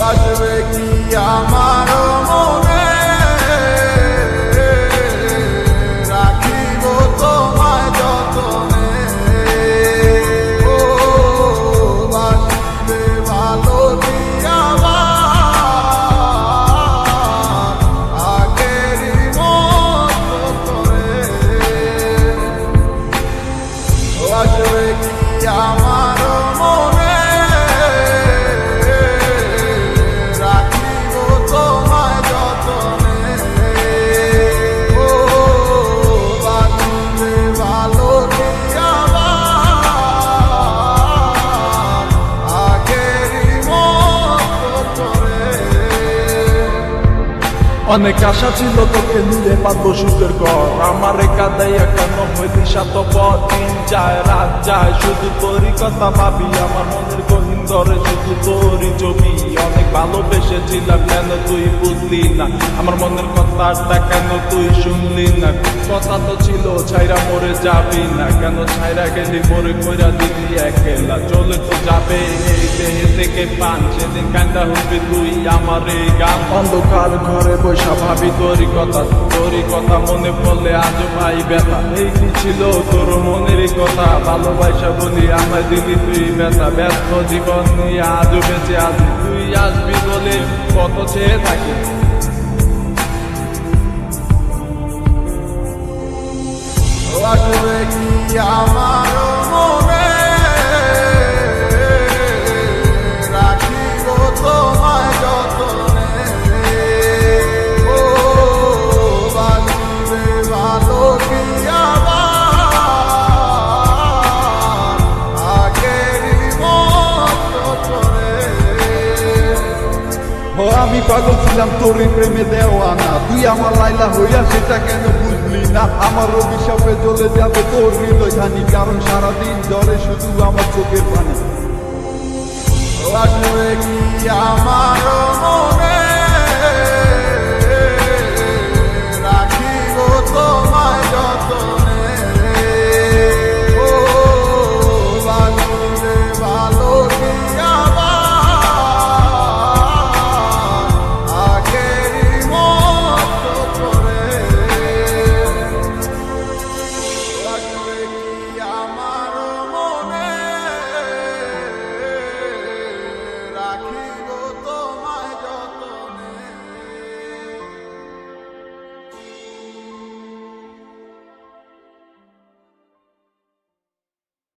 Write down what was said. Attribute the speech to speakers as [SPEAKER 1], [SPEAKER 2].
[SPEAKER 1] আসবে কি আমার মনে, রাখিব তোমায় যতনে। ও বাসিবে ভালো দিয়াবার আগেরই মতো করে। আসবে কি আমার মনে,
[SPEAKER 2] অনেক আশা ছিল তোকে নিয়ে পাতবো সুখের ঘর, আমারে কাঁদাইয়া কেন হইলি সাতপর। দিন যায় রাত যায় শুধু তোরই কথা ভাবি, আমার মনের গহীন ধরে শুধু তোরই জমি। অনেক ভালোবেসেছিলাম কেন তুই বুঝলি না, আমার মনের কথাটা কেন তুই শুনলি না। কথা তো ছিল ছাইরা মরে যাবি না, কেন ছাইরা গেলি মরে কইরা দিলি একলা। চলে তো যাবে এই দেহে থেকে পান, সেদিন কান্দা হবি তুই আমার এই গান। অন্ধকার ঘরে বৈশা ভাবি তোরই কথা মনে পড়লে আজও ভাই ব্যথা। এই কি ছিল তোর মনের কথা, ভালোবাসা বলি আমায় দিলি তুই ব্যথা। ব্যস্ত জীবন নিয়ে আজও বেঁচে আছি, তুই আসবি বলে কত চেয়ে থাকি।
[SPEAKER 1] আসবে কি আমার মনে, রাখিব তোমায় যতনে। ও বাসিবে ভালো দিয়াবার আগেরই মতো করে।
[SPEAKER 2] ও আমি পাগল ছিলাম তোরই প্রেমে দেওয়ানা, তুই আমার লাইলা হইয়া সেটা কেন বুঝলি না। আমার অভিশাপে চলে যাবে তোর হৃদয় খানি, কারণ সারাদিন জ্বরে শুধু আমার চোখের পানি।
[SPEAKER 1] আসবে কি আমার মনে,